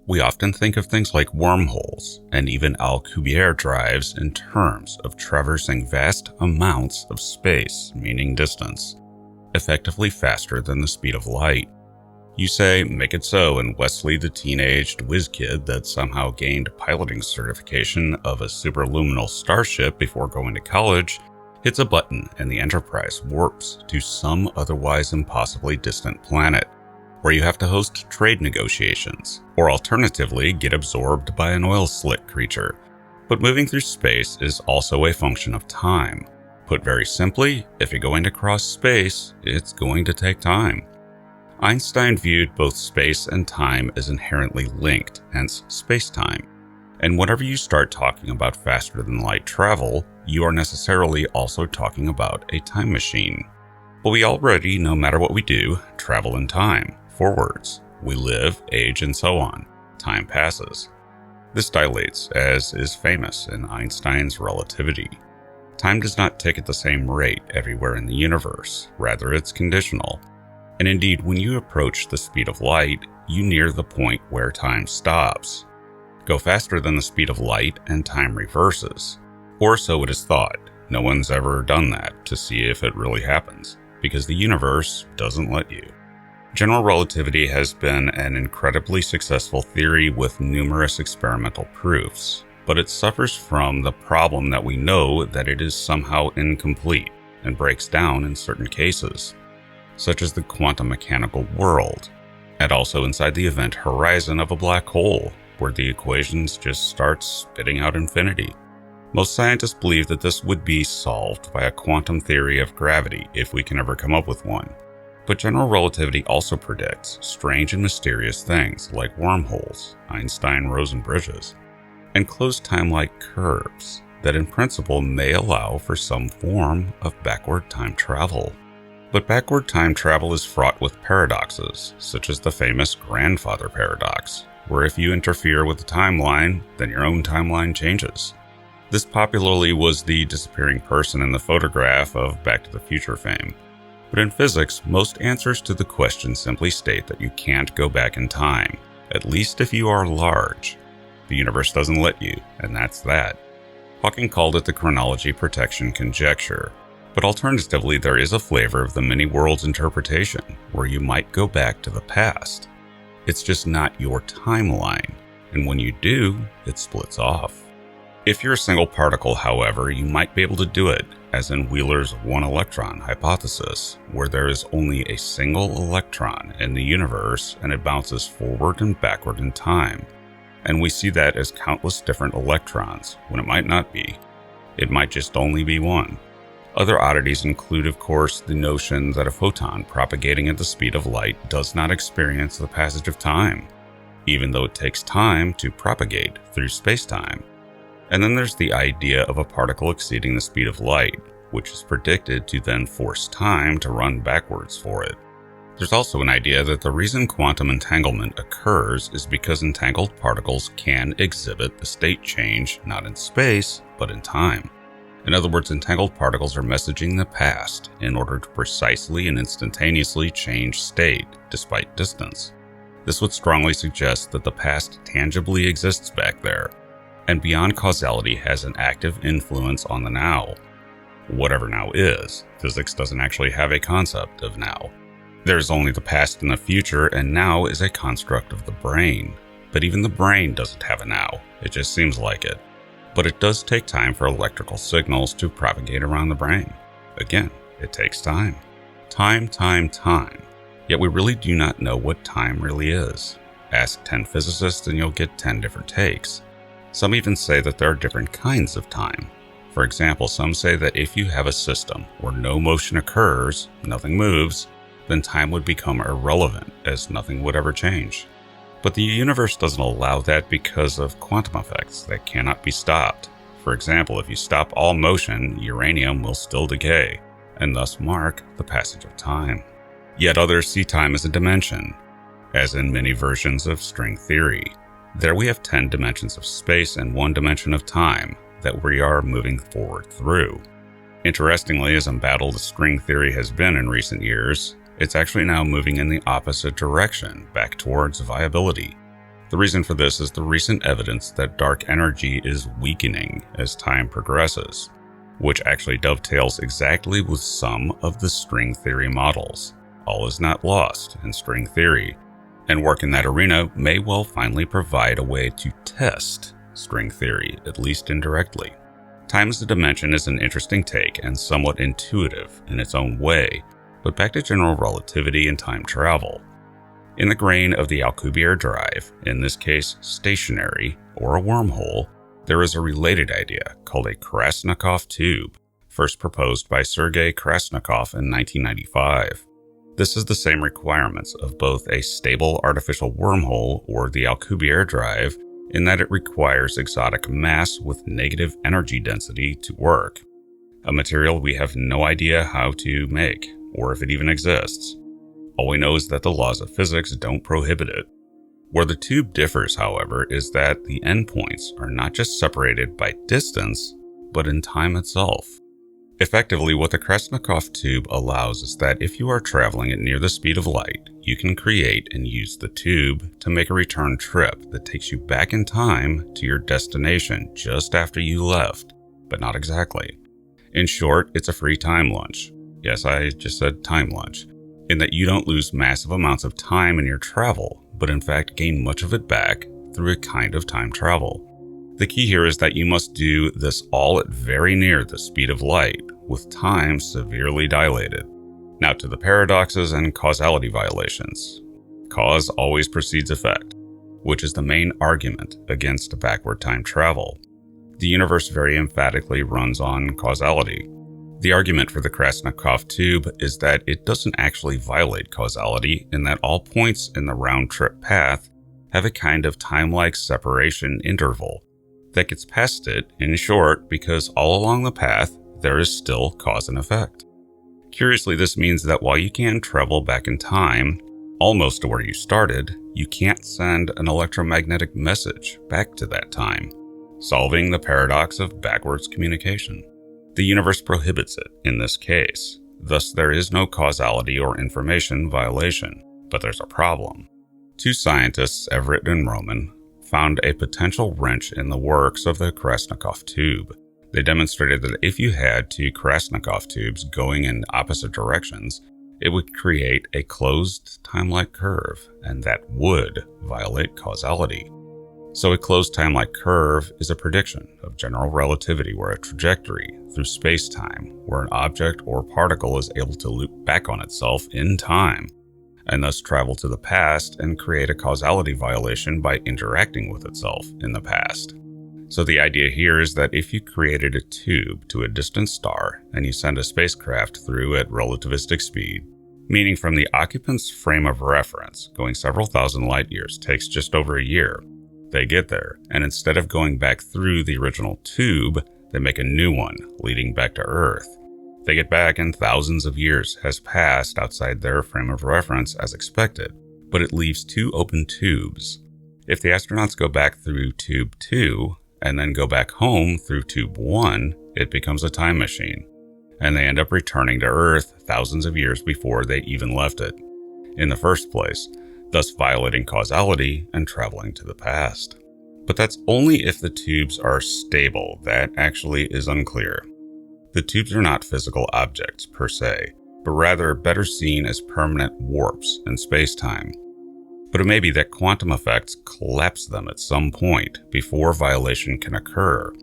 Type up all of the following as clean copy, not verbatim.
We often think of things like wormholes and even Godier drives in terms of traversing vast amounts of space, meaning distance, effectively faster than the speed of light. You say, make it so, and Wesley, the teenaged whiz kid that somehow gained piloting certification of a superluminal starship before going to college, hits a button and the Enterprise warps to some otherwise impossibly distant planet, where you have to host trade negotiations, or alternatively get absorbed by an oil slick creature. But moving through space is also a function of time. Put very simply, if you're going to cross space, it's going to take time. Einstein viewed both space and time as inherently linked, hence space-time. And whenever you start talking about faster-than-light travel, you are necessarily also talking about a time machine. But we already, no matter what we do, travel in time, forwards. We live, age, and so on. Time passes. This dilates, as is famous in Einstein's relativity. Time does not tick at the same rate everywhere in the universe, rather it's conditional. And indeed, when you approach the speed of light, you near the point where time stops. Go faster than the speed of light and time reverses. Or so it is thought. No one's ever done that to see if it really happens, because the universe doesn't let you. General relativity has been an incredibly successful theory with numerous experimental proofs, but it suffers from the problem that we know that it is somehow incomplete and breaks down in certain cases, such as the quantum mechanical world, and also inside the event horizon of a black hole, where the equations just start spitting out infinity. Most scientists believe that this would be solved by a quantum theory of gravity if we can ever come up with one. But general relativity also predicts strange and mysterious things like wormholes, Einstein-Rosen bridges, and closed time-like curves that in principle may allow for some form of backward time travel. But backward time travel is fraught with paradoxes, such as the famous grandfather paradox, where if you interfere with the timeline, then your own timeline changes. This popularly was the disappearing person in the photograph of Back to the Future fame. But in physics, most answers to the question simply state that you can't go back in time, at least if you are large. The universe doesn't let you, and that's that. Hawking called it the chronology protection conjecture. But alternatively, there is a flavor of the many worlds interpretation, where you might go back to the past. It's just not your timeline, and when you do, it splits off. If you're a single particle, however, you might be able to do it, as in Wheeler's one-electron hypothesis, where there is only a single electron in the universe and it bounces forward and backward in time. And we see that as countless different electrons, when it might not be. It might just only be one. Other oddities include, of course, the notion that a photon propagating at the speed of light does not experience the passage of time, even though it takes time to propagate through space-time. And then there's the idea of a particle exceeding the speed of light, which is predicted to then force time to run backwards for it. There's also an idea that the reason quantum entanglement occurs is because entangled particles can exhibit the state change not in space, but in time. In other words, entangled particles are messaging the past in order to precisely and instantaneously change state, despite distance. This would strongly suggest that the past tangibly exists back there, and beyond causality has an active influence on the now. Whatever now is, physics doesn't actually have a concept of now. There is only the past and the future, and now is a construct of the brain. But even the brain doesn't have a now, it just seems like it. But it does take time for electrical signals to propagate around the brain. Again, it takes time. Time. Yet we really do not know what time really is. Ask 10 physicists and you'll get 10 different takes. Some even say that there are different kinds of time. For example, some say that if you have a system where no motion occurs, nothing moves, then time would become irrelevant as nothing would ever change. But the universe doesn't allow that because of quantum effects that cannot be stopped. For example, if you stop all motion, uranium will still decay, and thus mark the passage of time. Yet others see time as a dimension, as in many versions of string theory. There we have 10 dimensions of space and 1 dimension of time that we are moving forward through. Interestingly, as embattled as string theory has been in recent years, it's actually now moving in the opposite direction, back towards viability. The reason for this is the recent evidence that dark energy is weakening as time progresses, which actually dovetails exactly with some of the string theory models. All is not lost in string theory, and work in that arena may well finally provide a way to test string theory, at least indirectly. Time as a dimension is an interesting take and somewhat intuitive in its own way, but back to general relativity and time travel. In the grain of the Alcubierre drive, in this case stationary or a wormhole, there is a related idea called a Krasnikov Tube, first proposed by Sergei Krasnikov in 1995. This is the same requirements of both a stable artificial wormhole or the Alcubierre drive, in that it requires exotic mass with negative energy density to work, a material we have no idea how to make, or if it even exists. All we know is that the laws of physics don't prohibit it. Where the tube differs, however, is that the endpoints are not just separated by distance, but in time itself. Effectively, what the Krasnikov Tube allows is that if you are traveling at near the speed of light, you can create and use the tube to make a return trip that takes you back in time to your destination just after you left, but not exactly. In short, it's a free time lunch. Yes, I just said time lunch, in that you don't lose massive amounts of time in your travel, but in fact gain much of it back through a kind of time travel. The key here is that you must do this all at very near the speed of light, with time severely dilated. Now to the paradoxes and causality violations. Cause always precedes effect, which is the main argument against backward time travel. The universe very emphatically runs on causality. The argument for the Krasnikov Tube is that it doesn't actually violate causality in that all points in the round-trip path have a kind of time-like separation interval that gets past it, in short, because all along the path there is still cause and effect. Curiously, this means that while you can travel back in time, almost to where you started, you can't send an electromagnetic message back to that time, solving the paradox of backwards communication. The universe prohibits it in this case. Thus, there is no causality or information violation, but there's a problem. Two scientists, Everett and Roman, found a potential wrench in the works of the Krasnikov Tube. They demonstrated that if you had two Krasnikov tubes going in opposite directions, it would create a closed time-like curve, and that would violate causality. So a closed time-like curve is a prediction of general relativity where a trajectory through space-time, where an object or particle is able to loop back on itself in time, and thus travel to the past and create a causality violation by interacting with itself in the past. So the idea here is that if you created a tube to a distant star and you send a spacecraft through at relativistic speed, meaning from the occupant's frame of reference, going several thousand light years takes just over a year, they get there, and instead of going back through the original tube, they make a new one leading back to Earth. They get back and thousands of years has passed outside their frame of reference as expected, but it leaves two open tubes. If the astronauts go back through tube 2 and then go back home through tube 1, it becomes a time machine, and they end up returning to Earth thousands of years before they even left it in the first place, thus violating causality and traveling to the past. But that's only if the tubes are stable. That actually is unclear. The tubes are not physical objects per se, but rather better seen as permanent warps in space-time. But it may be that quantum effects collapse them at some point before violation can occur,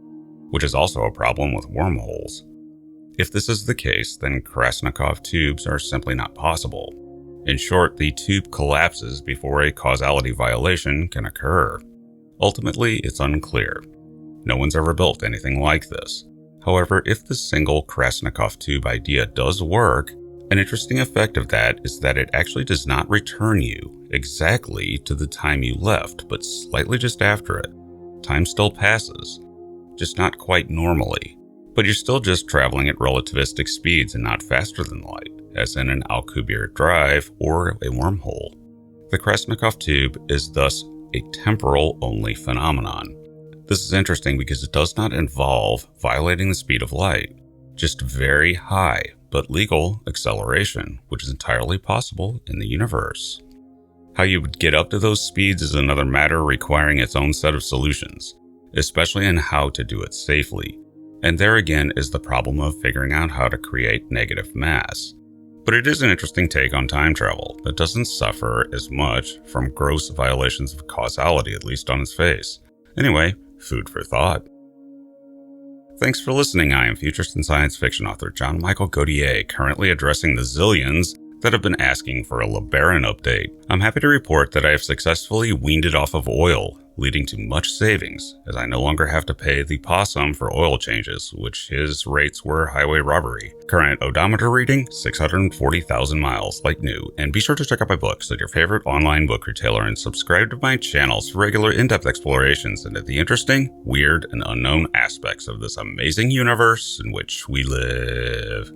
which is also a problem with wormholes. If this is the case, then Krasnikov tubes are simply not possible. In short, the tube collapses before a causality violation can occur. Ultimately, it's unclear. No one's ever built anything like this. However, if the single Krasnikov tube idea does work, an interesting effect of that is that it actually does not return you exactly to the time you left, but slightly just after it. Time still passes, just not quite normally. But you're still just traveling at relativistic speeds and not faster than light, as in an Alcubierre drive or a wormhole. The Krasnikov Tube is thus a temporal-only phenomenon. This is interesting because it does not involve violating the speed of light, just very high but legal acceleration, which is entirely possible in the universe. How you would get up to those speeds is another matter requiring its own set of solutions, especially in how to do it safely. And there again is the problem of figuring out how to create negative mass. But it is an interesting take on time travel that doesn't suffer as much from gross violations of causality, at least on its face. Anyway, food for thought. Thanks for listening. I am futurist and science fiction author John Michael Godier, currently addressing the zillions that have been asking for a LeBaron update. I'm happy to report that I have successfully weaned it off of oil, leading to much savings, as I no longer have to pay the possum for oil changes, which his rates were highway robbery. Current odometer reading, 640,000 miles, like new. And be sure to check out my books at your favorite online book retailer and subscribe to my channels for regular in-depth explorations into the interesting, weird, and unknown aspects of this amazing universe in which we live.